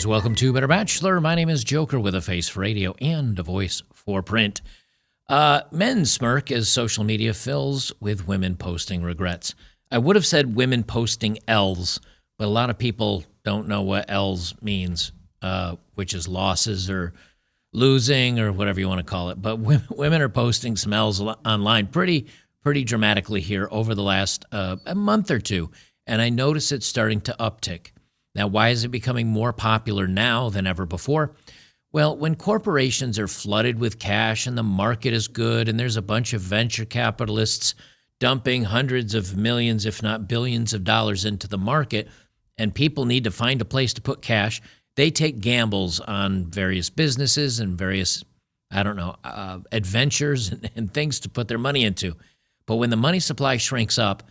guys. Welcome to Better Bachelor. My name is Joker with a face for radio and a voice for print. Men smirk as social media fills with women posting regrets. I would have said women posting L's, but a lot of people don't know what L's means, which is losses or losing or whatever you want to call it. But women are posting some L's online pretty dramatically here over the last a month or two, and I notice it's starting to uptick. Now, why is it becoming more popular now than ever before? Well, when corporations are flooded with cash and the market is good and there's a bunch of venture capitalists dumping hundreds of millions, if not billions of dollars into the market, and people need to find a place to put cash, they take gambles on various businesses and various, adventures and things to put their money into. But when the money supply shrinks up,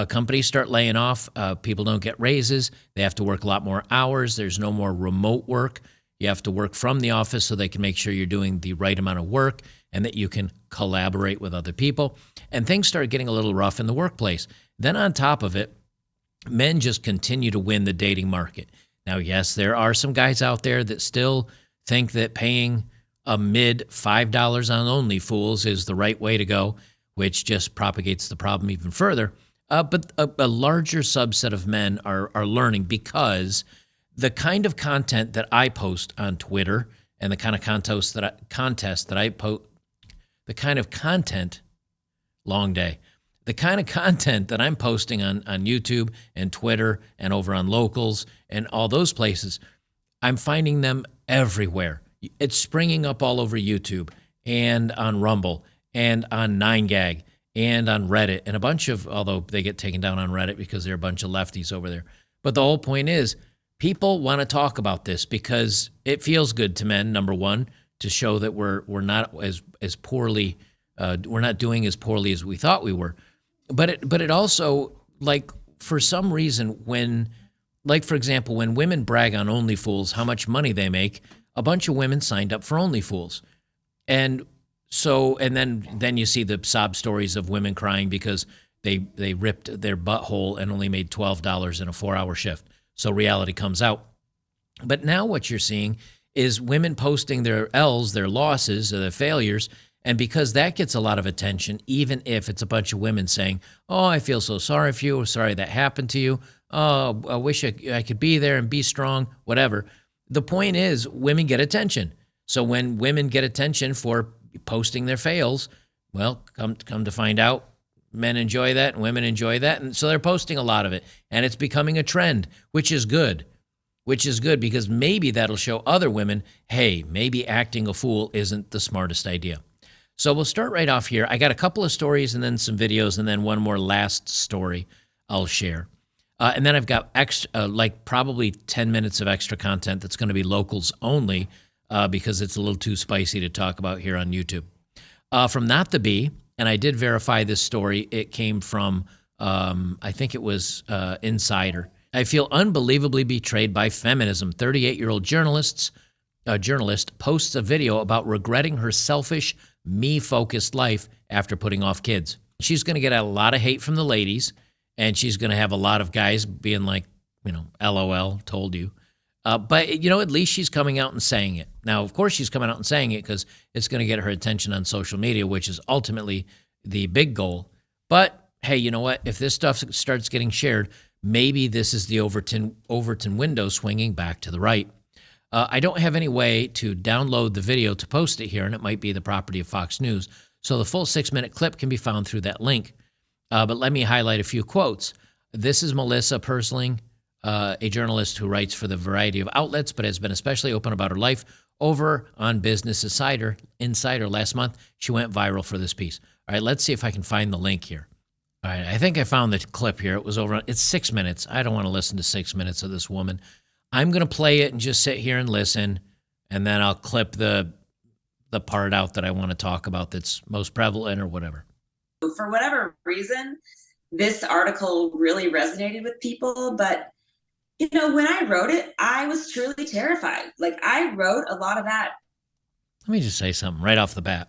companies start laying off. People don't get raises. They have to work a lot more hours. There's no more remote work. You have to work from the office so they can make sure you're doing the right amount of work and that you can collaborate with other people. And things start getting a little rough in the workplace. Then on top of it, men just continue to win the dating market. Now, yes, there are some guys out there that still think that paying a mid $5 on OnlyFools is the right way to go, which just propagates the problem even further. But a larger subset of men are learning, because the kind of content that I post on Twitter and the kind of contest that I post, the kind of content, long day, the kind of content that I'm posting on YouTube and Twitter and over on Locals and all those places, I'm finding them everywhere. It's springing up all over YouTube and on Rumble and on 9gag and on Reddit, and a bunch of, although they get taken down on Reddit because they're a bunch of lefties over there. But the whole point is, people want to talk about this because it feels good to men, number one, to show that we're not as poorly, we're not doing as poorly as we thought we were. But it also, like, for some reason, when, like, for example, when women brag on OnlyFools how much money they make, a bunch of women signed up for OnlyFools. And so, and then you see the sob stories of women crying because they ripped their butthole and only made $12 in a 4-hour shift. So reality comes out. But now what you're seeing is women posting their L's, their losses, or their failures, and because that gets a lot of attention, even if it's a bunch of women saying, "Oh, I feel so sorry for you, or sorry that happened to you. Oh, I wish I could be there and be strong," whatever. The point is, women get attention. So when women get attention for posting their fails, well, come to find out, men enjoy that and women enjoy that, and so they're posting a lot of it, and it's becoming a trend, which is good because maybe that'll show other women, hey, maybe acting a fool isn't the smartest idea. So we'll start right off here. I got a couple of stories and then some videos and then one more last story I'll share. And then I've got extra, probably 10 minutes of extra content that's going to be Locals only, because it's a little too spicy to talk about here on YouTube. From Not the Bee, and I did verify this story. It came from, I think it was Insider. I feel unbelievably betrayed by feminism. 38-year-old journalist posts a video about regretting her selfish, me-focused life after putting off kids. She's going to get a lot of hate from the ladies, and she's going to have a lot of guys being like, LOL, told you. But, at least she's coming out and saying it. Now, of course, she's coming out and saying it because it's going to get her attention on social media, which is ultimately the big goal. But, hey, you know what? If this stuff starts getting shared, maybe this is the Overton window swinging back to the right. I don't have any way to download the video to post it here, and it might be the property of Fox News. So the full 6-minute clip can be found through that link. But let me highlight a few quotes. This is Melissa Persling, a journalist who writes for the variety of outlets, but has been especially open about her life over on Business Insider last month. She went viral for this piece. All right, let's see if I can find the link here. All right, I think I found the clip here. It's 6 minutes. I don't want to listen to 6 minutes of this woman. I'm going to play it and just sit here and listen, and then I'll clip the part out that I want to talk about that's most prevalent or whatever. For whatever reason, this article really resonated with people, but when I wrote it, I was truly terrified. Like, I wrote a lot of that. Let me just say something right off the bat.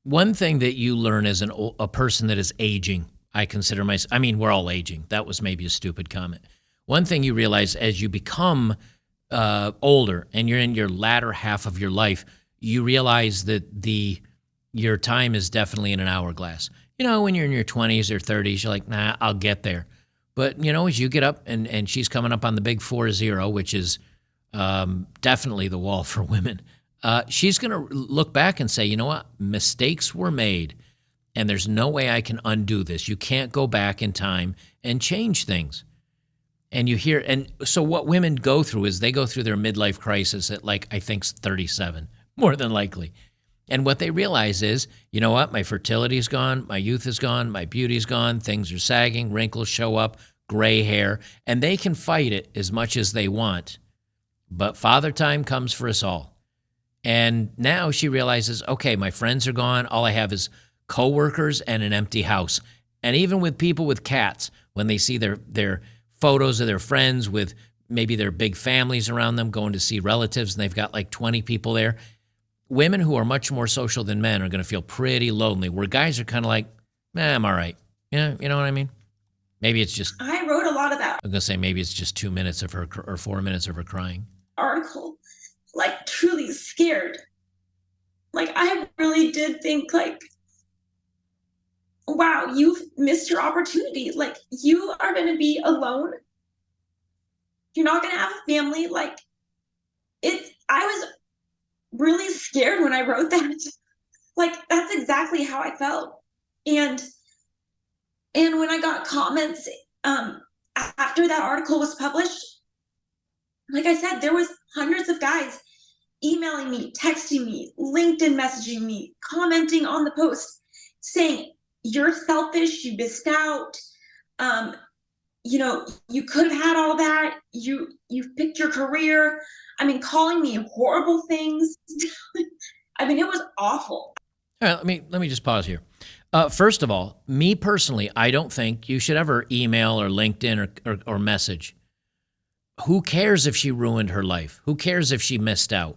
One thing that you learn as a person that is aging, I consider myself, we're all aging. That was maybe a stupid comment. One thing you realize as you become older and you're in your latter half of your life, you realize that your time is definitely in an hourglass. When you're in your 20s or 30s, you're like, nah, I'll get there. But, as you get up and she's coming up on the big 40, which is definitely the wall for women, she's going to look back and say, you know what? Mistakes were made, and there's no way I can undo this. You can't go back in time and change things. And you hear, and so what women go through is they go through their midlife crisis at I think 37, more than likely. And what they realize is, you know what? My fertility's gone, my youth is gone, my beauty's gone, things are sagging, wrinkles show up, gray hair, and they can fight it as much as they want. But father time comes for us all. And now she realizes, okay, my friends are gone. All I have is coworkers and an empty house. And even with people with cats, when they see their photos of their friends with maybe their big families around them going to see relatives, and they've got 20 people there, women who are much more social than men are going to feel pretty lonely, where guys are kind of like, I'm all right. You know what I mean? Maybe it's just, I wrote a lot of that. I'm going to say maybe it's just 2 minutes of her or 4 minutes of her crying. Article, truly scared. I really did think, wow, you've missed your opportunity. You are going to be alone. You're not going to have a family. I was really scared when I wrote that. That's exactly how I felt. And when I got comments after that article was published, like I said, there was hundreds of guys emailing me, texting me, LinkedIn messaging me, commenting on the post, saying, you're selfish, you missed out. You could have had all that. You've picked your career. Calling me horrible things. It was awful. All right, let me just pause here. First of all, me personally, I don't think you should ever email or LinkedIn or message. Who cares if she ruined her life? Who cares if she missed out?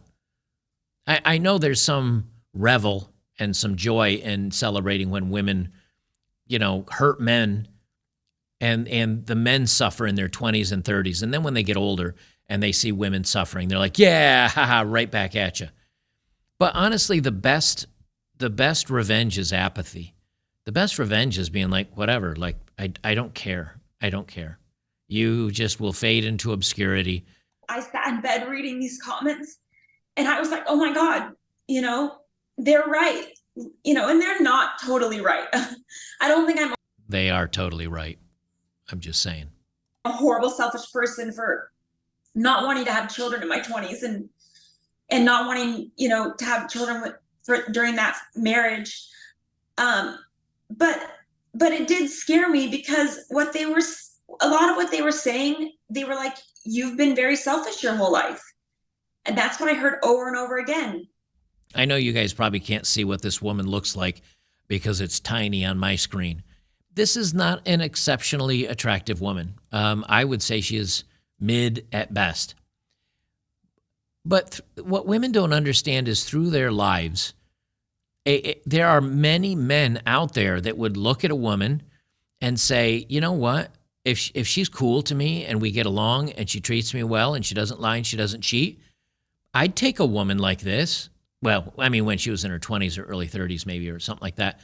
I know there's some revel and some joy in celebrating when women, hurt men and the men suffer in their 20s and 30s. And then when they get older and they see women suffering, they're like, yeah, haha, right back at you. But honestly, the best revenge is apathy. The best revenge is being like, whatever, I don't care. I don't care. You just will fade into obscurity. I sat in bed reading these comments and I was like, oh my God, they're right. And they're not totally right. I don't think I'm They are totally right. I'm just saying. a horrible, selfish person for not wanting to have children in my 20s and not wanting, to have children during that marriage. But it did scare me because a lot of what they were saying, they were like, you've been very selfish your whole life. And that's what I heard over and over again. I know you guys probably can't see what this woman looks like because it's tiny on my screen. This is not an exceptionally attractive woman. I would say she is mid at best. But what women don't understand is through their lives, there are many men out there that would look at a woman and say, you know what? If she's cool to me and we get along and she treats me well and she doesn't lie and she doesn't cheat, I'd take a woman like this. Well, when she was in her 20s or early 30s maybe or something like that.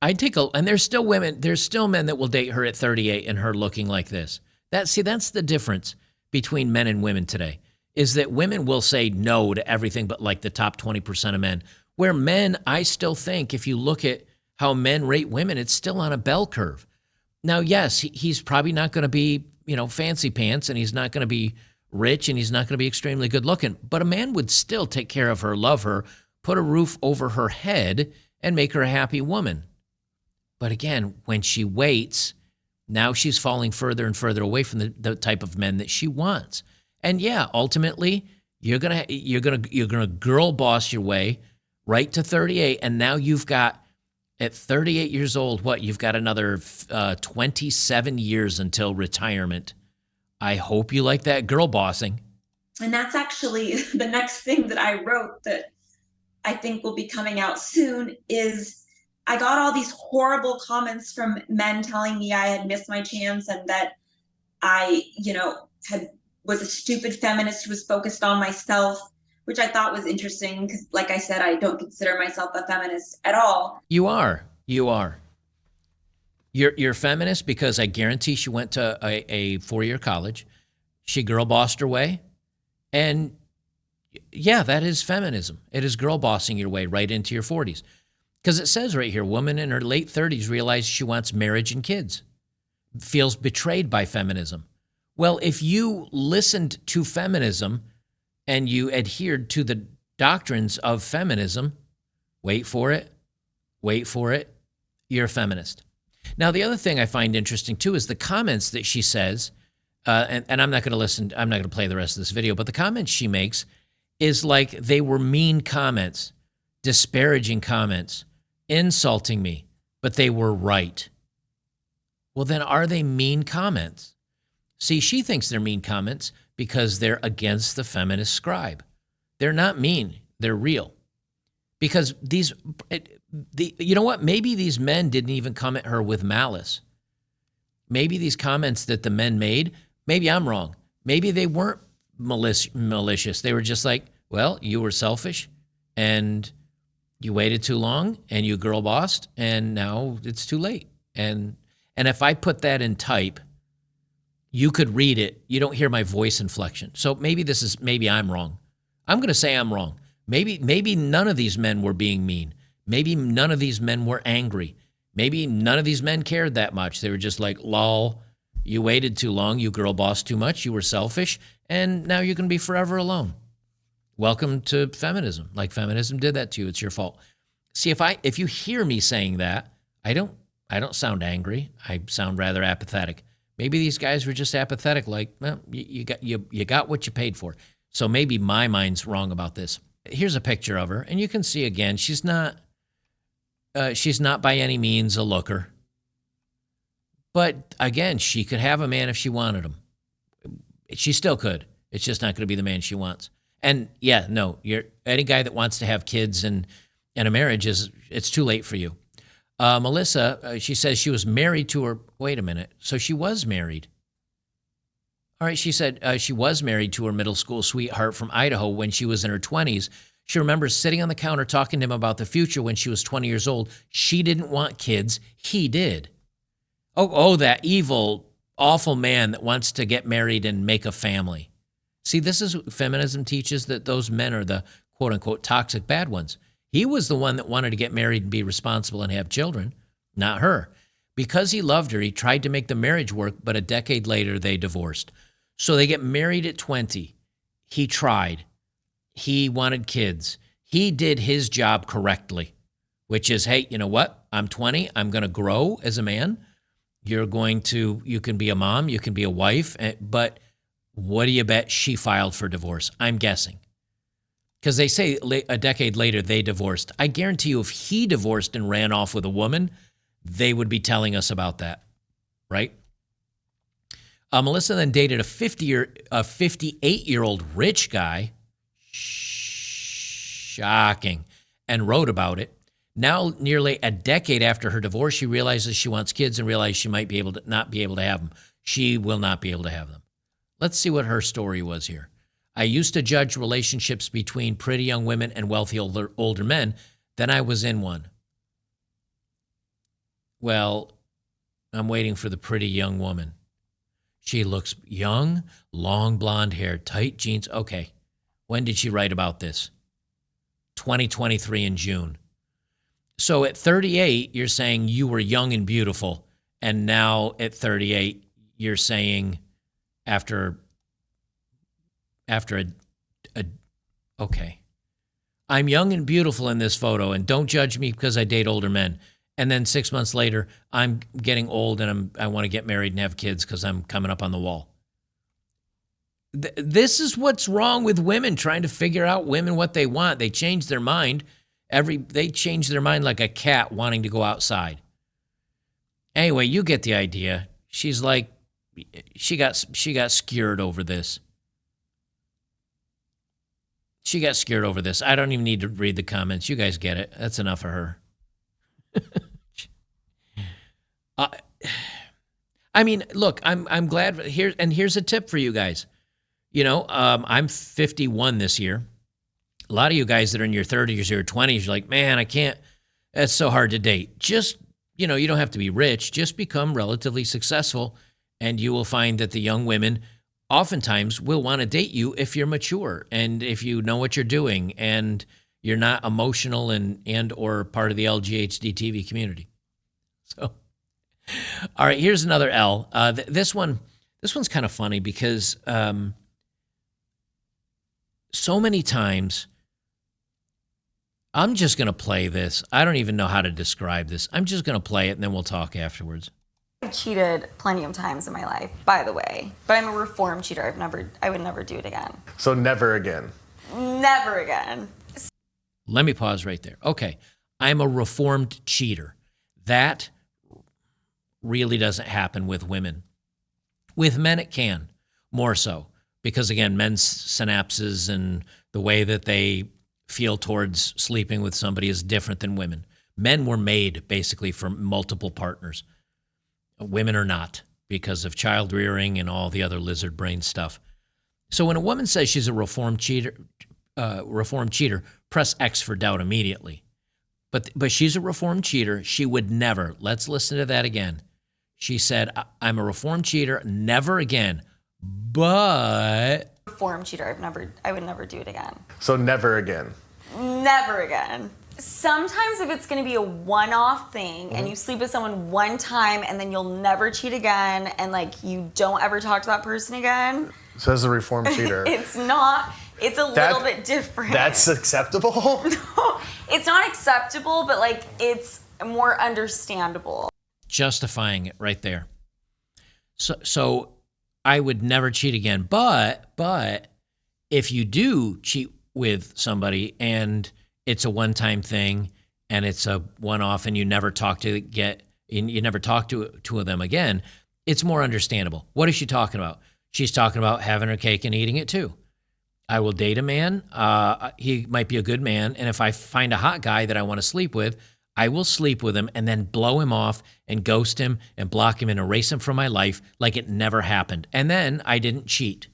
And there's still men that will date her at 38 and her looking like this. That's the difference between men and women today, is that women will say no to everything but the top 20% of men. Where men, I still think, if you look at how men rate women, it's still on a bell curve. Now, yes, he's probably not going to be, fancy pants, and he's not going to be rich, and he's not going to be extremely good looking, but a man would still take care of her, love her, put a roof over her head, and make her a happy woman. But again, when she waits, now she's falling further and further away from the type of men that she wants. And yeah, ultimately, you're gonna girl boss your way right to 38, and now you've got, at 38 years old, you've got another 27 years until retirement. I hope you like that girl bossing. And that's actually the next thing that I wrote that I think will be coming out soon is I got all these horrible comments from men telling me I had missed my chance and that I, was a stupid feminist who was focused on myself, which I thought was interesting because, like I said, I don't consider myself a feminist at all. You are. You are. You're a feminist because I guarantee she went to a 4-year college. She girl bossed her way. And yeah, that is feminism. It is girl bossing your way right into your 40s. Because it says right here, woman in her late 30s realizes she wants marriage and kids, feels betrayed by feminism. Well, if you listened to feminism and you adhered to the doctrines of feminism, wait for it, you're a feminist. Now, the other thing I find interesting too is the comments that she says, and I'm not going to play the rest of this video, but the comments she makes is like they were mean comments, disparaging comments, insulting me, but they were right. Well, then are they mean comments? See, she thinks they're mean comments because they're against the feminist scribe. They're not mean, they're real. Because you know what? Maybe these men didn't even come at her with malice. Maybe these comments that the men made, maybe I'm wrong. Maybe they weren't malicious. They were just like, well, you were selfish and you waited too long and you girl bossed and now it's too late. And if I put that in type, you could read it. You don't hear my voice inflection. So maybe I'm wrong. I'm going to say I'm wrong. Maybe none of these men were being mean. Maybe none of these men were angry. Maybe none of these men cared that much. They were just like, lol, you waited too long. You girl bossed too much. You were selfish. And now you're going to be forever alone. Welcome to feminism. Like feminism did that to you. It's your fault. See, if you hear me saying that, I don't sound angry. I sound rather apathetic. Maybe these guys were just apathetic. Like, well, you got what you paid for. So maybe my mind's wrong about this. Here's a picture of her, and you can see again, she's not by any means a looker. But again, she could have a man if she wanted him. She still could. It's just not going to be the man she wants. And yeah, no, any guy that wants to have kids and a marriage it's too late for you. Melissa, she says she was married to her. Wait a minute. So she was married. All right, she said she was married to her middle school sweetheart from Idaho when she was in her 20s. She remembers sitting on the counter talking to him about the future when she was 20 years old. She didn't want kids. He did. Oh, that evil, awful man that wants to get married and make a family. See, this is what feminism teaches, that those men are the quote-unquote toxic bad ones. He was the one that wanted to get married and be responsible and have children, not her. Because he loved her, he tried to make the marriage work, but a decade later, they divorced. So they get married at 20. He tried. He wanted kids. He did his job correctly, which is, hey, you know what? I'm 20. I'm going to grow as a man. You can be a mom, you can be a wife, but what do you bet she filed for divorce? I'm guessing. Because they say a decade later they divorced. I guarantee you if he divorced and ran off with a woman, they would be telling us about that, right? Melissa then dated a 58-year-old rich guy. Shocking. And wrote about it. Now, nearly a decade after her divorce, she realizes she wants kids and realizes she might not be able to have them. She will not be able to have them. Let's see what her story was here. I used to judge relationships between pretty young women and wealthy older men. Then I was in one. Well, I'm waiting for the pretty young woman. She looks young, long blonde hair, tight jeans. Okay. When did she write about this? 2023 in June. So at 38, you're saying you were young and beautiful. And now at 38, you're saying after okay. I'm young and beautiful in this photo, and don't judge me because I date older men. And then 6 months later, I'm getting old and I want to get married and have kids because I'm coming up on the wall. This is what's wrong with women trying to figure out women what they want. They change their mind. They change their mind like a cat wanting to go outside. Anyway, you get the idea. She's like, she got scared over this. She got scared over this. I don't even need to read the comments. You guys get it. That's enough of her. I mean, look, I'm glad here's a tip for you guys. I'm 51 this year. A lot of you guys that are in your 30s or 20s, you're like, man, I can't. That's so hard to date. Just, you don't have to be rich. Just become relatively successful, and you will find that the young women oftentimes will want to date you if you're mature and if you know what you're doing and you're not emotional and or part of the LGHD TV community. So, all right, here's another L. This one's kind of funny because so many times. I'm just going to play this. I don't even know how to describe this. I'm just going to play it, and then we'll talk afterwards. I've cheated plenty of times in my life, by the way. But I'm a reformed cheater. I would never do it again. So never again. Never again. Let me pause right there. Okay. I'm a reformed cheater. That really doesn't happen with women. With men, it can, more so. Because, again, men's synapses and the way that they feel towards sleeping with somebody is different than women. Men were made basically for multiple partners. Women are not because of child rearing and all the other lizard brain stuff. So when a woman says she's a reformed cheater, press X for doubt immediately. But she's a reformed cheater. She would never. Let's listen to that again. She said, "I'm a reformed cheater. Never again." But Reformed cheater. I would never do it again. So never again. Never again. Sometimes if it's going to be a one-off thing and you sleep with someone one time and then you'll never cheat again and like you don't ever talk to that person again. So as a reformed cheater. It's a little bit different. That's acceptable? No, it's not acceptable, but like it's more understandable. Justifying it right there. So I would never cheat again. But if you do cheat with somebody and it's a one-time thing and it's a one-off and you never talk to them again, it's more understandable. What is she talking about? She's talking about having her cake and eating it too. I will date a man. He might be a good man. And if I find a hot guy that I want to sleep with, I will sleep with him and then blow him off and ghost him and block him and erase him from my life like it never happened. And then I didn't cheat.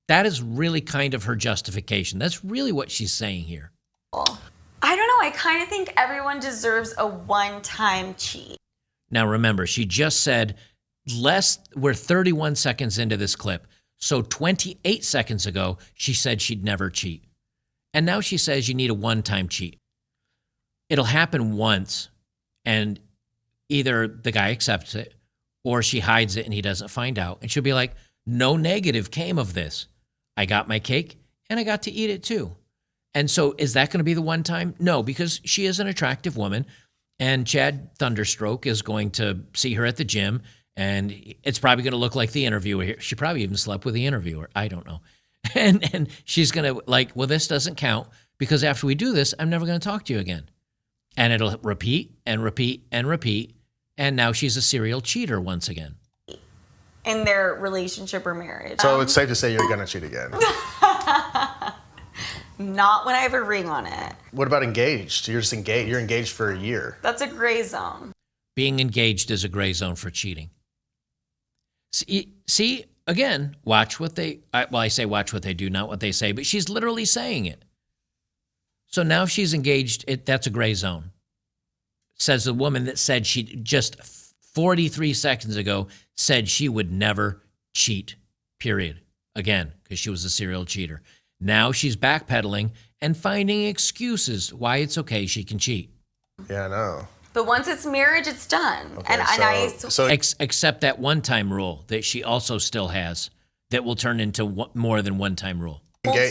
That is really kind of her justification. That's really what she's saying here. I don't know. I kind of think everyone deserves a one-time cheat. Now remember, she just said we're 31 seconds into this clip. So 28 seconds ago, she said she'd never cheat. And now she says you need a one-time cheat. It'll happen once, and either the guy accepts it or she hides it and he doesn't find out. And she'll be like, no negative came of this. I got my cake and I got to eat it too. And so is that going to be the one time? No, because she is an attractive woman and Chad Thunderstroke is going to see her at the gym and it's probably going to look like the interviewer here. She probably even slept with the interviewer. I don't know. And she's going to like, well, this doesn't count because after we do this, I'm never going to talk to you again. And it'll repeat and repeat and repeat. And now she's a serial cheater once again. In their relationship or marriage. So it's safe to say you're going to cheat again. Not when I have a ring on it. What about engaged? You're just engaged. You're engaged for a year. That's a gray zone. Being engaged is a gray zone for cheating. See again, watch what I say watch what they do, not what they say, but she's literally saying it. So now she's engaged, that's a gray zone. Says the woman that said she just 43 seconds ago said she would never cheat, period. Again, because she was a serial cheater. Now she's backpedaling and finding excuses why it's okay she can cheat. Yeah, I know. But once it's marriage, it's done. Okay, so except that one-time rule that she also still has that will turn into more than one-time rule.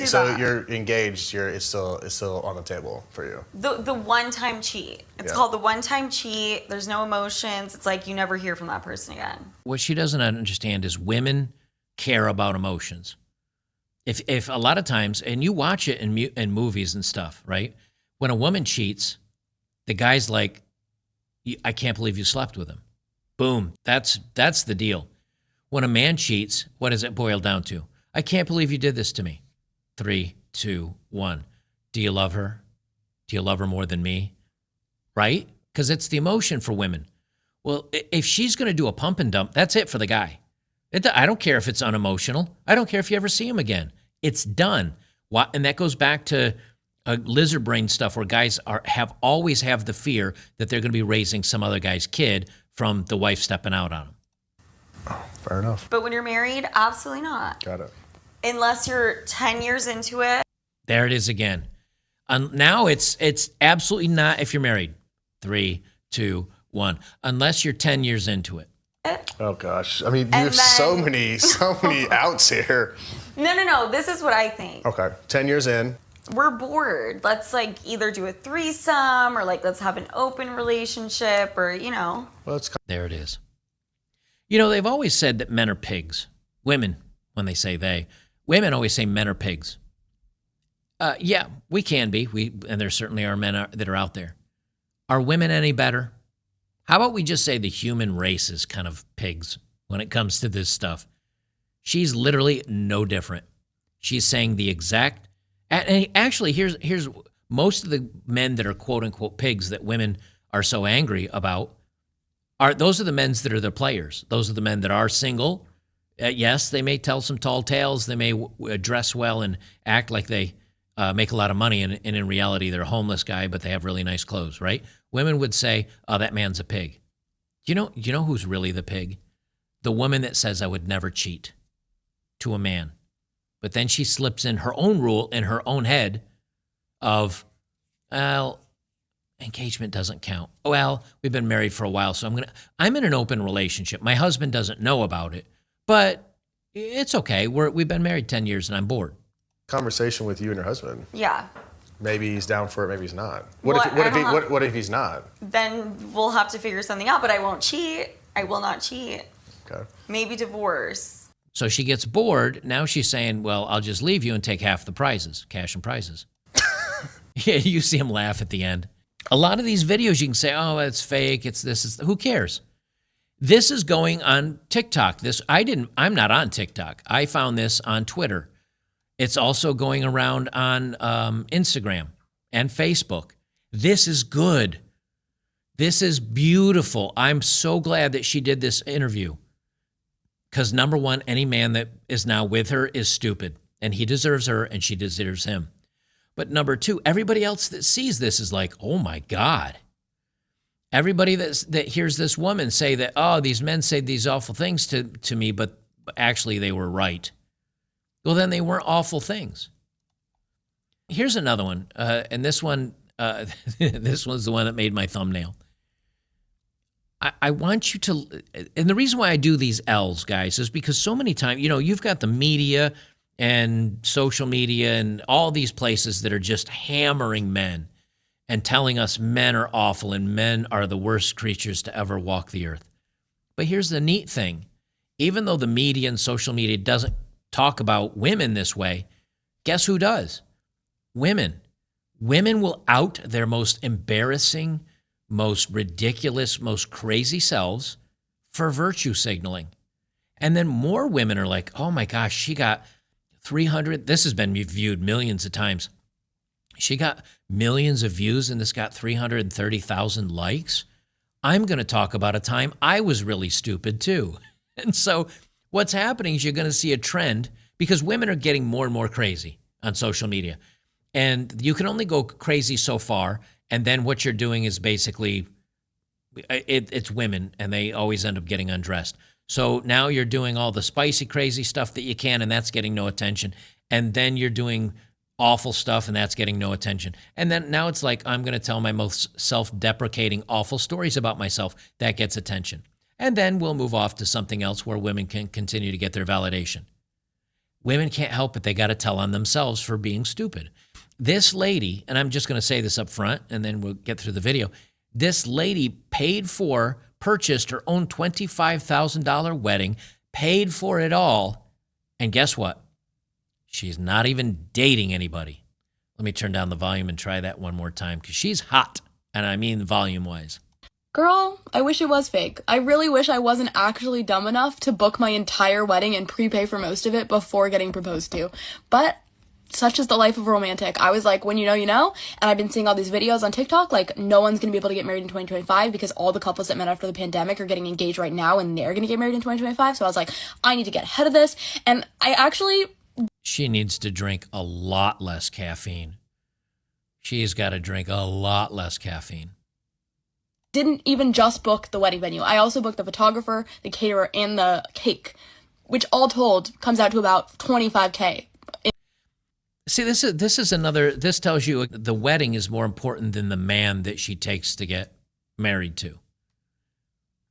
So you're engaged. It's still on the table for you. The one-time cheat. It's called the one-time cheat. There's no emotions. It's like you never hear from that person again. What she doesn't understand is women care about emotions. If a lot of times, and you watch it in movies and stuff, right? When a woman cheats, the guy's like, I can't believe you slept with him. Boom. That's the deal. When a man cheats, what does it boil down to? I can't believe you did this to me. 3, 2, 1. Do you love her? Do you love her more than me? Right? Because it's the emotion for women. Well, if she's going to do a pump and dump, that's it for the guy. I don't care if it's unemotional. I don't care if you ever see him again. It's done. And that goes back to lizard brain stuff where guys always have the fear that they're going to be raising some other guy's kid from the wife stepping out on them. Oh, fair enough. But when you're married, absolutely not. Got it. Unless you're 10 years into it. There it is again. Now it's absolutely not if you're married. 3, 2, 1. Unless you're 10 years into it. Oh gosh. I mean, you have so many outs here. No. This is what I think. Okay. 10 years in. We're bored. Let's like either do a threesome or like let's have an open relationship or, you know. Well, there it is. You know, they've always said that men are pigs. Women, when they say they. Women always say men are pigs. Yeah, we can be. And there certainly are men that are out there. Are women any better? How about we just say the human race is kind of pigs when it comes to this stuff? She's literally no different. She's saying the exact. And actually, here's most of the men that are quote unquote pigs that women are so angry about. Those are the men that are the players. Those are the men that are single. Yes, they may tell some tall tales. They may dress well and act like they make a lot of money, and in reality, they're a homeless guy, but they have really nice clothes, right? Women would say, "Oh, that man's a pig." You know who's really the pig? The woman that says, "I would never cheat," to a man, but then she slips in her own rule in her own head of, well, engagement doesn't count. Well, we've been married for a while, so I'm in an open relationship. My husband doesn't know about it, but it's okay. We've been married 10 years, and I'm bored. Conversation with you and your husband. Yeah. Maybe he's down for it, maybe he's not. What What if he's not? Then we'll have to figure something out, but I won't cheat. I will not cheat. Okay. Maybe divorce. So she gets bored. Now she's saying, well, I'll just leave you and take half the prizes, cash and prizes. Yeah, you see him laugh at the end. A lot of these videos you can say, oh, it's fake, it's this, who cares? This is going on TikTok. I'm not on TikTok. I found this on Twitter. It's also going around on Instagram and Facebook. This is good. This is beautiful. I'm so glad that she did this interview. Because number one, any man that is now with her is stupid. And he deserves her and she deserves him. But number two, everybody else that sees this is like, oh my God. Everybody that hears this woman say that, oh, these men say these awful things to me, but actually they were right. Well, then they weren't awful things. Here's another one. And this one, this was the one that made my thumbnail. I want you to, and the reason why I do these L's, guys, is because so many times, you've got the media and social media and all these places that are just hammering men and telling us men are awful and men are the worst creatures to ever walk the earth. But here's the neat thing. Even though the media and social media doesn't talk about women this way, guess who does? Women. Women will out their most embarrassing, most ridiculous, most crazy selves for virtue signaling. And then more women are like, oh my gosh, she got 300, this has been viewed millions of times. She got millions of views and this got 330,000 likes. I'm going to talk about a time I was really stupid too. And so what's happening is you're going to see a trend because women are getting more and more crazy on social media. And you can only go crazy so far. And then what you're doing is basically, it's women and they always end up getting undressed. So now you're doing all the spicy, crazy stuff that you can, and that's getting no attention. And then you're doing awful stuff, and that's getting no attention. And then now it's like, I'm going to tell my most self-deprecating, awful stories about myself. That gets attention. And then we'll move off to something else where women can continue to get their validation. Women can't help it. They got to tell on themselves for being stupid. This lady, and I'm just going to say this up front, and then we'll get through the video. This lady purchased her own $25,000 wedding, paid for it all, and guess what? She's not even dating anybody. Let me turn down the volume and try that one more time, because she's hot, and I mean volume-wise. Girl, I wish it was fake. I really wish I wasn't actually dumb enough to book my entire wedding and prepay for most of it before getting proposed to. But such is the life of a romantic. I was like, when you know, you know. And I've been seeing all these videos on TikTok, like, no one's going to be able to get married in 2025 because all the couples that met after the pandemic are getting engaged right now and they're going to get married in 2025. So I was like, I need to get ahead of this. And I actually... She needs to drink a lot less caffeine. She's got to drink a lot less caffeine. Didn't even just book the wedding venue. I also booked the photographer, the caterer, and the cake, which all told comes out to about $25K. See, this is another, this tells you the wedding is more important than the man that she takes to get married to.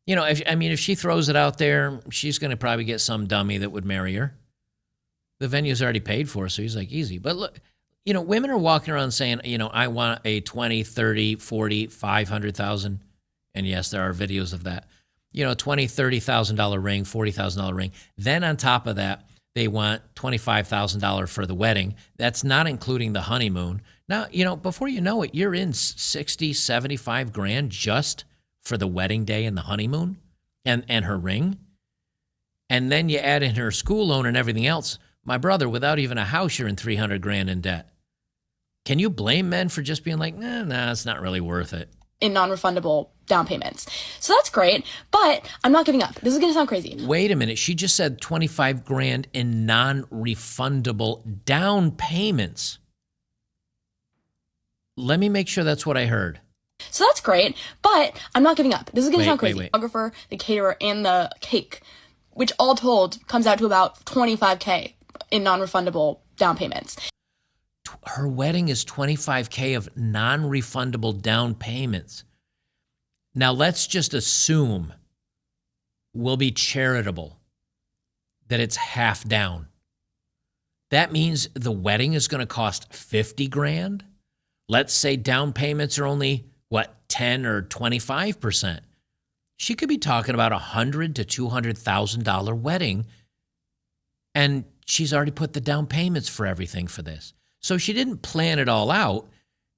You know, if she throws it out there, she's going to probably get some dummy that would marry her. The venue's already paid for, so he's like, easy. But look, you know, women are walking around saying, you know, I want a 20, 30, 40, 500,000. And yes, there are videos of that. You know, $20,000, $30,000 ring, $40,000 ring. Then on top of that, they want $25,000 for the wedding. That's not including the honeymoon. Now, you know, before you know it, you're in 60, 75 grand just for the wedding day and the honeymoon and her ring. And then you add in her school loan and everything else. My brother, without even a house, you're in 300 grand in debt. Can you blame men for just being like, nah, it's not really worth it? In non-refundable down payments. So that's great, but I'm not giving up. This is going to sound crazy. Wait a minute. She just said 25 grand in non-refundable down payments. Let me make sure that's what I heard. So that's great, but I'm not giving up. This is going to sound crazy. Wait. The photographer, the caterer, and the cake, which all told comes out to about $25K in non-refundable down payments. Her wedding is $25K of non-refundable down payments. Now, let's just assume we'll be charitable, that it's half down. That means the wedding is going to cost 50 grand. Let's say down payments are only, 10 or 25%. She could be talking about $100,000 to $200,000 wedding, and she's already put the down payments for everything for this. So she didn't plan it all out.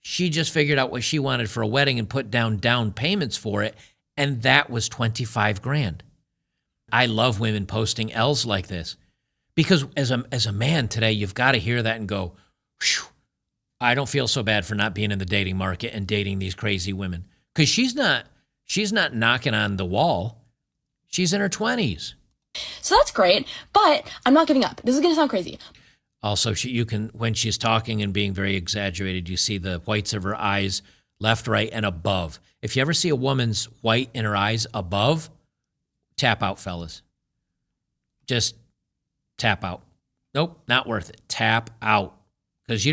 She just figured out what she wanted for a wedding and put down payments for it, and that was 25 grand. I love women posting L's like this because as a man today, you've got to hear that and go, whew, I don't feel so bad for not being in the dating market and dating these crazy women, because she's not knocking on the wall. She's in her 20s. So that's great, but I'm not giving up. This is going to sound crazy. Also, you can, when she's talking and being very exaggerated, you see the whites of her eyes, left, right, and above. If you ever see a woman's white in her eyes above, tap out, fellas. Just tap out. Nope, not worth it. Tap out. Because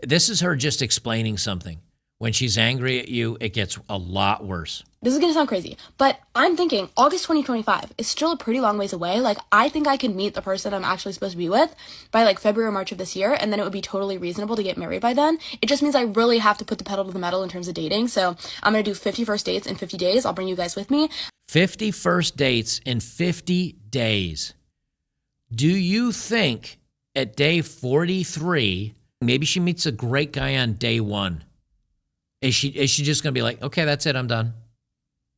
this is her just explaining something. When she's angry at you, it gets a lot worse. This is going to sound crazy, but I'm thinking August 2025 is still a pretty long ways away. Like, I think I can meet the person I'm actually supposed to be with by like February or March of this year, and then it would be totally reasonable to get married by then. It just means I really have to put the pedal to the metal in terms of dating. So I'm going to do 50 first dates in 50 days. I'll bring you guys with me. 50 first dates in 50 days. Do you think at day 43, maybe she meets a great guy on day 1? Is she just going to be like, okay, that's it, I'm done?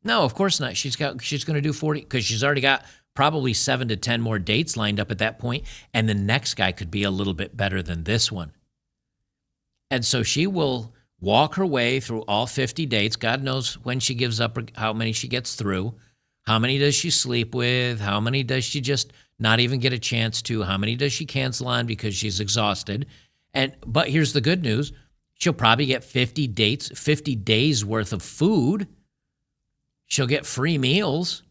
No, of course not. She's going to do 40 because she's already got probably 7 to 10 more dates lined up at that point, and the next guy could be a little bit better than this one. And so she will walk her way through all 50 dates. God knows when she gives up, how many she gets through. How many does she sleep with? How many does she just not even get a chance to? How many does she cancel on because she's exhausted? But here's the good news. She'll probably get 50 dates, 50 days worth of food. She'll get free meals.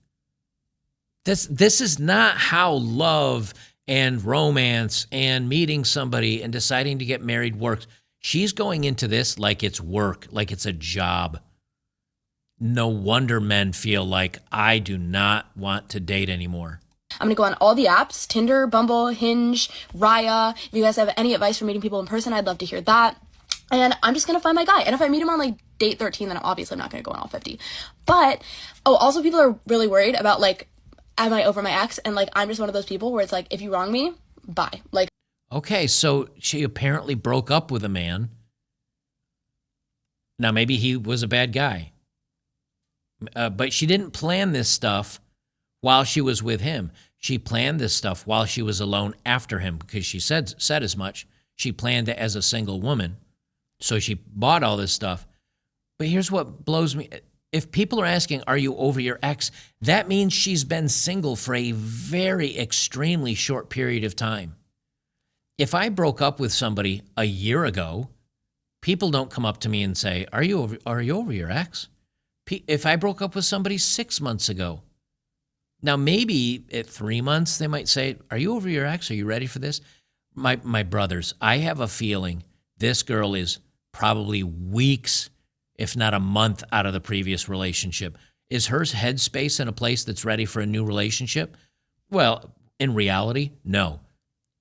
This is not how love and romance and meeting somebody and deciding to get married works. She's going into this like it's work, like it's a job. No wonder men feel like, I do not want to date anymore. I'm going to go on all the apps, Tinder, Bumble, Hinge, Raya. If you guys have any advice for meeting people in person, I'd love to hear that. And I'm just going to find my guy. And if I meet him on like date 13, then obviously I'm not going to go on all 50. But, also people are really worried about like, am I over my ex? And like, I'm just one of those people where it's like, if you wrong me, bye. Like, okay, so she apparently broke up with a man. Now, maybe he was a bad guy. But she didn't plan this stuff while she was with him. She planned this stuff while she was alone after him, because she said as much. She planned it as a single woman. So she bought all this stuff. But here's what blows me. If people are asking, are you over your ex? That means she's been single for a very extremely short period of time. If I broke up with somebody a year ago, people don't come up to me and say, are you over your ex? If I broke up with somebody 6 months ago, now maybe at 3 months, they might say, are you over your ex? Are you ready for this? My brothers, I have a feeling this girl is probably weeks, if not a month out of the previous relationship. Is her headspace in a place that's ready for a new relationship? Well, in reality, no.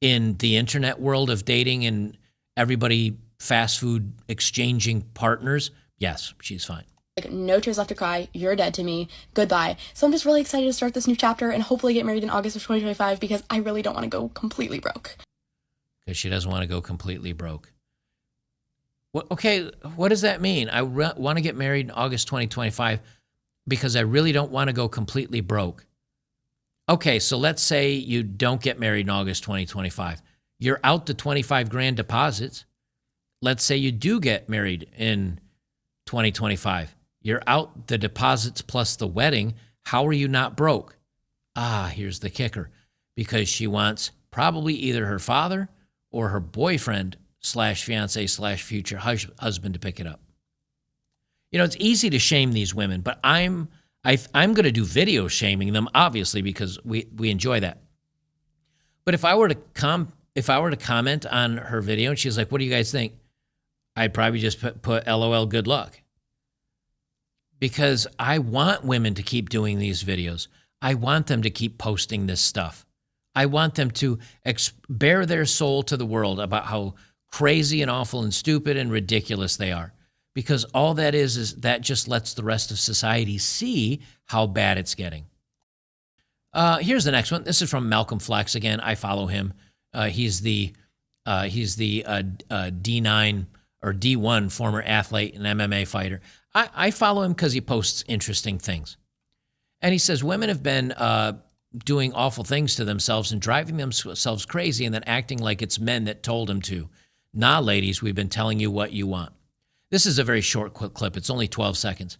In the internet world of dating and everybody fast food exchanging partners, yes, she's fine. Like, no tears left to cry. You're dead to me. Goodbye. So I'm just really excited to start this new chapter and hopefully get married in August of 2025 because I really don't want to go completely broke. Because she doesn't want to go completely broke. Okay, what does that mean? I want to get married in August 2025 because I really don't want to go completely broke. Okay, so let's say you don't get married in August 2025. You're out the 25 grand deposits. Let's say you do get married in 2025. You're out the deposits plus the wedding. How are you not broke? Here's the kicker. Because she wants probably either her father or her boyfriend / fiance / future husband to pick it up. You know, it's easy to shame these women, but I'm going to do video shaming them, obviously, because we enjoy that. But if I were to comment on her video and she's like, "What do you guys think?" I'd probably just put LOL, good luck. Because I want women to keep doing these videos. I want them to keep posting this stuff. I want them to bare their soul to the world about how crazy and awful and stupid and ridiculous they are. Because all that is that just lets the rest of society see how bad it's getting. Here's the next one. This is from Malcolm Flex. Again, I follow him. He's the D9 or D1 former athlete and MMA fighter. I follow him because he posts interesting things. And he says women have been doing awful things to themselves and driving themselves crazy and then acting like it's men that told them to. Nah, ladies, we've been telling you what you want. This is a very short clip. It's only 12 seconds.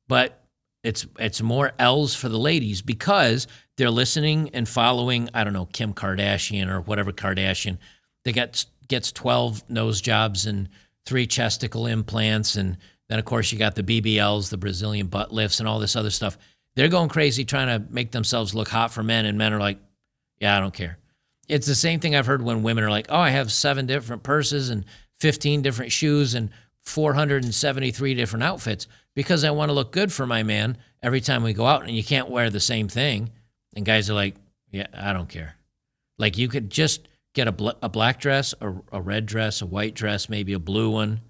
But it's more L's for the ladies because they're listening and following, I don't know, Kim Kardashian or whatever Kardashian. They gets 12 nose jobs and 3 chesticle implants. And then, of course, you got the BBLs, the Brazilian butt lifts, and all this other stuff. They're going crazy trying to make themselves look hot for men, and men are like, yeah, I don't care. It's the same thing I've heard when women are like, oh, I have 7 different purses and 15 different shoes and 473 different outfits because I want to look good for my man every time we go out, and you can't wear the same thing. And guys are like, yeah, I don't care. Like you could just get a black dress, a red dress, a white dress, maybe a blue one,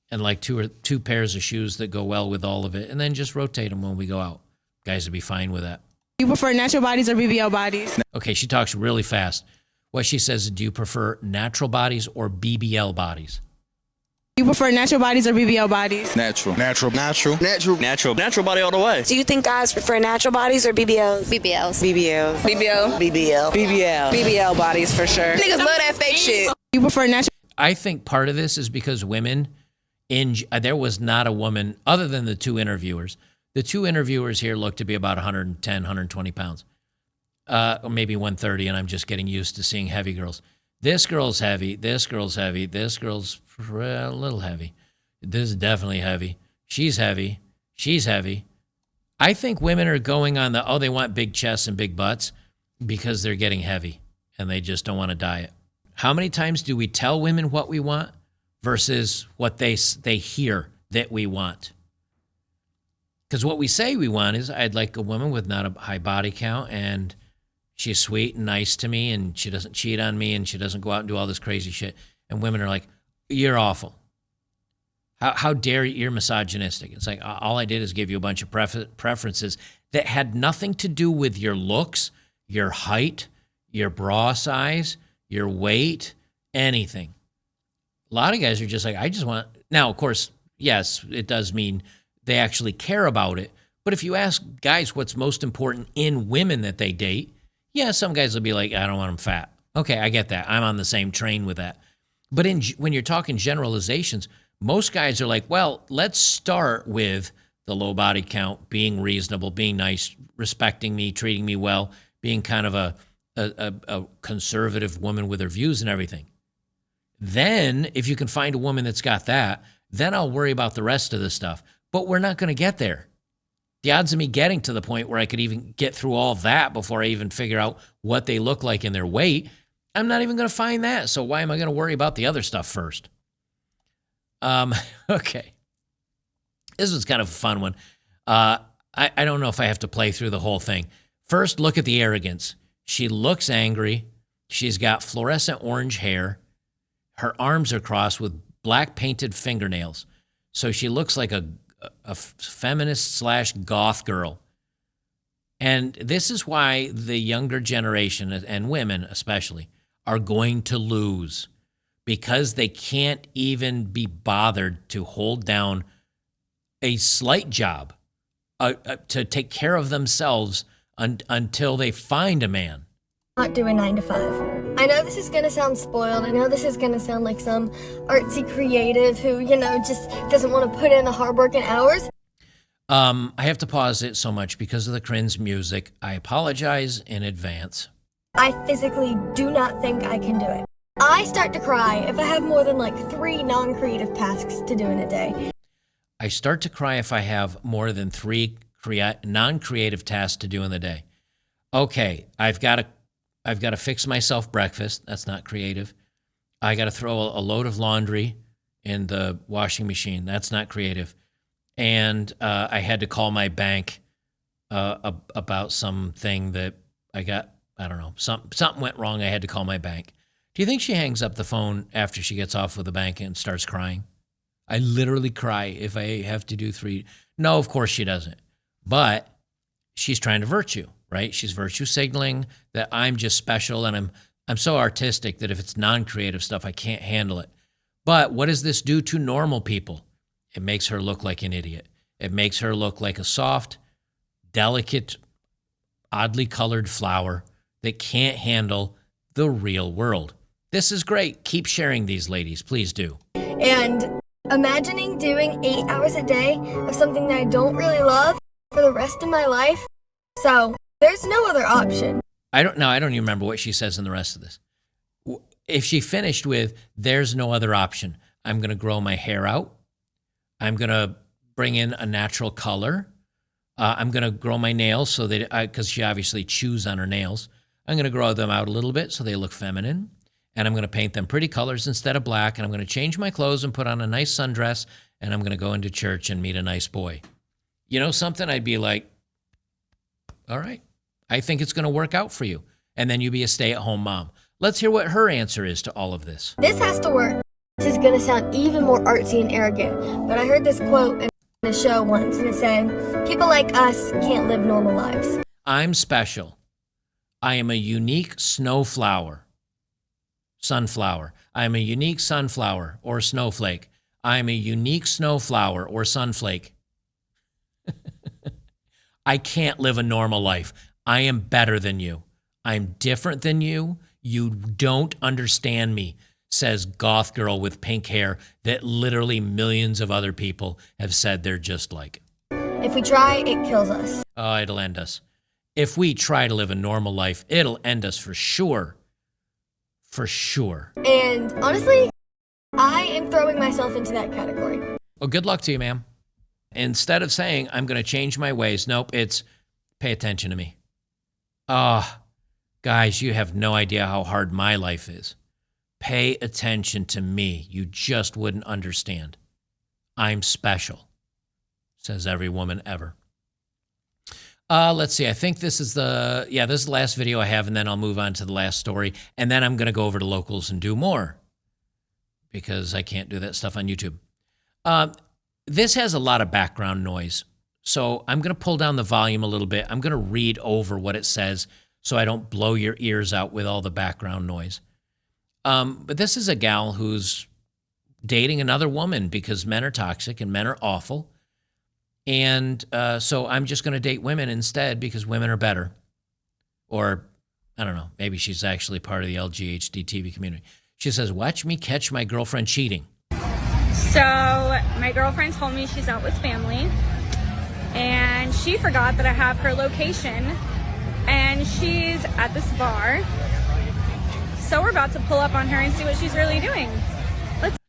and like two pairs of shoes that go well with all of it, and then just rotate them when we go out. Guys would be fine with that. You prefer natural bodies or BBL bodies? Okay, she talks really fast. What she says is, do you prefer natural bodies or BBL bodies? You prefer natural bodies or BBL bodies? Natural body all the way. Do you think guys prefer natural bodies or BBLs? BBL bodies for sure. Niggas love that fake shit. You prefer natural? I think part of this is because women, there was not a woman, other than the 2 interviewers. The 2 interviewers here look to be about 110, 120 pounds, or maybe 130, and I'm just getting used to seeing heavy girls. This girl's heavy, this girl's heavy, this girl's a little heavy. This is definitely heavy. She's heavy. She's heavy. I think women are going on they want big chests and big butts because they're getting heavy and they just don't want to diet. How many times do we tell women what we want versus what they hear that we want? Because what we say we want is, I'd like a woman with not a high body count, and she's sweet and nice to me, and she doesn't cheat on me, and she doesn't go out and do all this crazy shit. And women are like, you're awful. How dare you? You're misogynistic. It's like, all I did is give you a bunch of preferences that had nothing to do with your looks, your height, your bra size, your weight, anything. A lot of guys are just like, I just want... Now, of course, yes, it does mean they actually care about it. But if you ask guys what's most important in women that they date, yeah, some guys will be like, I don't want them fat. Okay, I get that. I'm on the same train with that. But when you're talking generalizations, most guys are like, well, let's start with the low body count, being reasonable, being nice, respecting me, treating me well, being kind of a conservative woman with her views and everything. Then, if you can find a woman that's got that, then I'll worry about the rest of the stuff. But we're not going to get there. The odds of me getting to the point where I could even get through all that before I even figure out what they look like in their weight, I'm not even going to find that. So why am I going to worry about the other stuff first? Okay. This was kind of a fun one. I don't know if I have to play through the whole thing. First, look at the arrogance. She looks angry. She's got fluorescent orange hair. Her arms are crossed with black painted fingernails. So she looks like a feminist / goth girl. And this is why the younger generation, and women especially, are going to lose, because they can't even be bothered to hold down a slight job, to take care of themselves until they find a man. Not do a 9 to 5. I know this is going to sound spoiled. I know this is going to sound like some artsy creative who, just doesn't want to put in the hard work and hours. I have to pause it so much because of the cringe music. I apologize in advance. I physically do not think I can do it. I start to cry if I have more than 3 non-creative tasks to do in a day. I start to cry if I have more than 3 non-creative tasks to do in the day. Okay, I've got to fix myself breakfast. That's not creative. I got to throw a load of laundry in the washing machine. That's not creative. And I had to call my bank about something that I got. I don't know. Something went wrong. I had to call my bank. Do you think she hangs up the phone after she gets off with the bank and starts crying? I literally cry if I have to do 3. No, of course she doesn't. But she's trying to virtue, right? She's virtue signaling that I'm just special, and I'm so artistic that if it's non-creative stuff, I can't handle it. But what does this do to normal people? It makes her look like an idiot. It makes her look like a soft, delicate, oddly colored flower that can't handle the real world. This is great. Keep sharing these, ladies. Please do. And imagining doing 8 hours a day of something that I don't really love for the rest of my life. So there's no other option. I don't even remember what she says in the rest of this. If she finished with, there's no other option, I'm going to grow my hair out. I'm going to bring in a natural color. I'm going to grow my nails so that, because she obviously chews on her nails, I'm going to grow them out a little bit so they look feminine. And I'm going to paint them pretty colors instead of black. And I'm going to change my clothes and put on a nice sundress. And I'm going to go into church and meet a nice boy. You know something? I'd be like, all right, I think it's going to work out for you. And then you be a stay-at-home mom. Let's hear what her answer is to all of this. This has to work. This is going to sound even more artsy and arrogant, but I heard this quote in a show once, and it said, people like us can't live normal lives. I'm special. I am a unique sunflower. I am a unique sunflower or snowflake. I am a unique snowflower or sunflake. I can't live a normal life. I am better than you. I'm different than you. You don't understand me, says goth girl with pink hair that literally millions of other people have said they're just like. If we try, it kills us. Oh, it'll end us. If we try to live a normal life, it'll end us for sure. For sure. And honestly, I am throwing myself into that category. Well, good luck to you, ma'am. Instead of saying, I'm going to change my ways, nope, it's pay attention to me. Guys, you have no idea how hard my life is. Pay attention to me. You just wouldn't understand. I'm special, says every woman ever. Let's see. I think this is this is the last video I have, and then I'll move on to the last story. And then I'm going to go over to locals and do more because I can't do that stuff on YouTube. This has a lot of background noise. So I'm going to pull down the volume a little bit. I'm going to read over what it says so I don't blow your ears out with all the background noise. But this is a gal who's dating another woman because men are toxic and men are awful. And so I'm just going to date women instead because women are better. Or I don't know. Maybe she's actually part of the LGHD TV community. She says, watch me catch my girlfriend cheating. So my girlfriend told me she's out with family, and she forgot that I have her location, and she's at this bar. So we're about to pull up on her and see what she's really doing.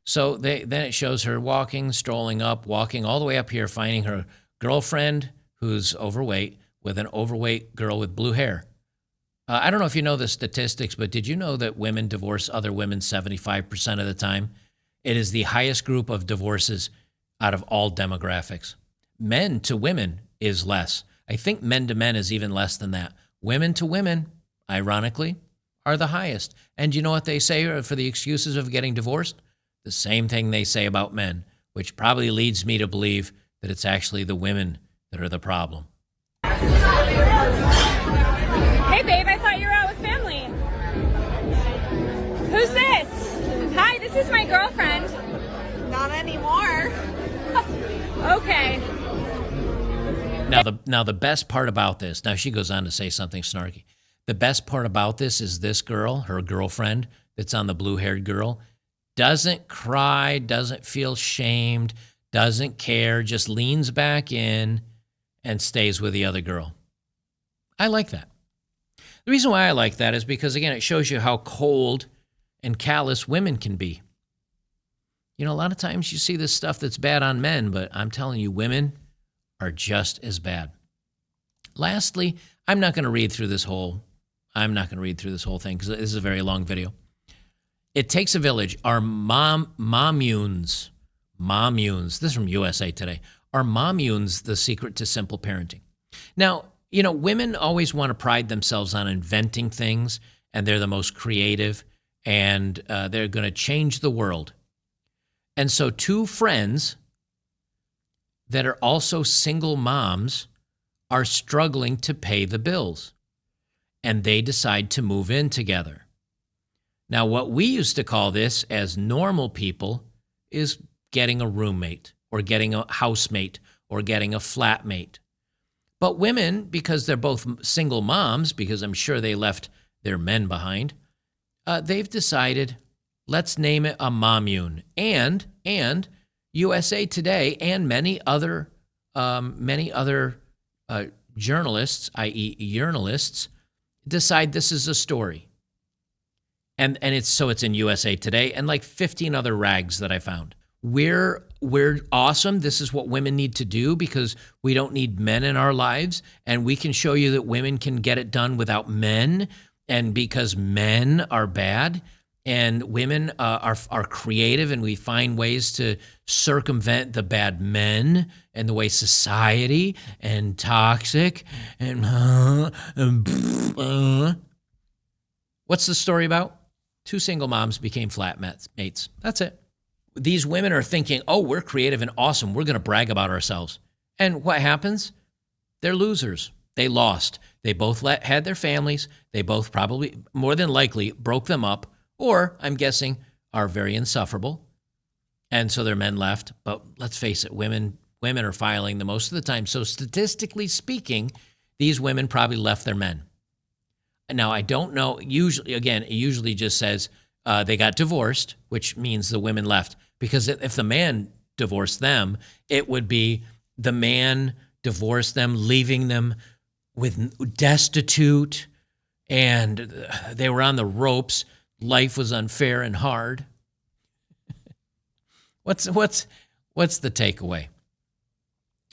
So then it shows her walking, strolling up, walking all the way up here, finding her girlfriend who's overweight with an overweight girl with blue hair. I don't know if you know the statistics, but did you know that women divorce other women 75% of the time? It is the highest group of divorces out of all demographics. Men to women is less. I think men to men is even less than that. Women to women, ironically, are the highest. And you know what they say for the excuses of getting divorced? The same thing they say about men, which probably leads me to believe that it's actually the women that are the problem. Hey babe, I thought you were out with family. Who's this? Hi, this is my girlfriend. Not anymore. Okay. Now the best part about this, now she goes on to say something snarky. The best part about this is this girl, her girlfriend that's on the blue-haired girl, doesn't cry, doesn't feel shamed, doesn't care, just leans back in and stays with the other girl. I like that. The reason why I like that is because, again, it shows you how cold and callous women can be. You know, a lot of times you see this stuff that's bad on men, but I'm telling you, women are just as bad. Lastly, I'm not going to read through this whole thing because this is a very long video. It takes a village. Our mommunes, this is from USA Today. Are mommunes the secret to simple parenting? Now, you know, women always want to pride themselves on inventing things, and they're the most creative, and they're going to change the world. And so two friends that are also single moms are struggling to pay the bills, and they decide to move in together. Now, what we used to call this as normal people is getting a roommate or getting a housemate or getting a flatmate. But women, because they're both single moms, because I'm sure they left their men behind, they've decided, let's name it a mommune. And USA Today and many other journalists, i.e. journalists, decide this is a story. And it's in USA Today and like 15 other rags that I found. We're awesome. This is what women need to do because we don't need men in our lives. And we can show you that women can get it done without men. And because men are bad and women are creative and we find ways to circumvent the bad men and the way society and toxic and what's the story about? Two single moms became flatmates. That's it. These women are thinking, oh, we're creative and awesome. We're going to brag about ourselves. And what happens? They're losers. They lost. They both had their families. They both probably, more than likely, broke them up, or I'm guessing are very insufferable. And so their men left. But let's face it, women are filing the most of the time. So statistically speaking, these women probably left their men. Now, I don't know. Usually, again, it usually just says they got divorced, which means the women left. Because if the man divorced them, it would be the man divorced them, leaving them with destitute, and they were on the ropes. Life was unfair and hard. What's the takeaway?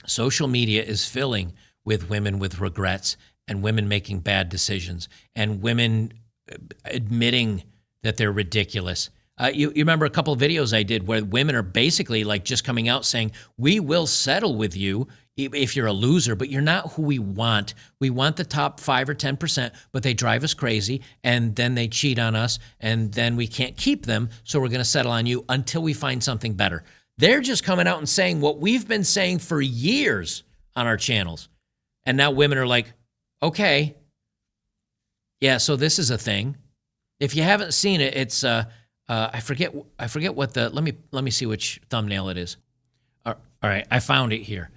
Social media is filling with women with regrets and women making bad decisions and women admitting that they're ridiculous. You remember a couple of videos I did where women are basically like just coming out saying, we will settle with you if you're a loser, but you're not who we want. We want the top 5 or 10%, but they drive us crazy and then they cheat on us and then we can't keep them. So we're going to settle on you until we find something better. They're just coming out and saying what we've been saying for years on our channels. And now women are like, okay, yeah, so this is a thing. If you haven't seen it, it's I forget what the let me see which thumbnail it is. All right, I found it here.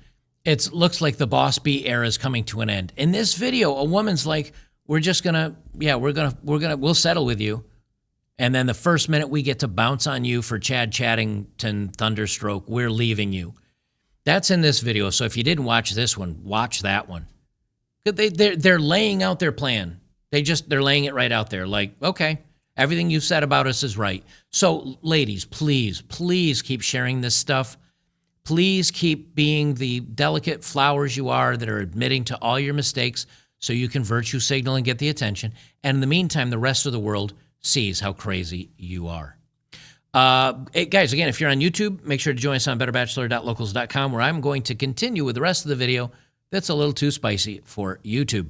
It looks like the Boss B era is coming to an end. In this video, a woman's like, we're just gonna, we'll settle with you. And then the first minute we get to bounce on you for Chad Chattington Thunderstroke, we're leaving you. That's in this video. So if you didn't watch this one, watch that one. They're laying out their plan. They're laying it right out there. Like, okay, everything you said about us is right. So ladies, please keep sharing this stuff. Please keep being the delicate flowers you are that are admitting to all your mistakes so you can virtue signal and get the attention. And in the meantime, the rest of the world sees how crazy you are. Hey, guys, again, if you're on YouTube, make sure to join us on betterbachelor.locals.com, where I'm going to continue with the rest of the video that's a little too spicy for YouTube.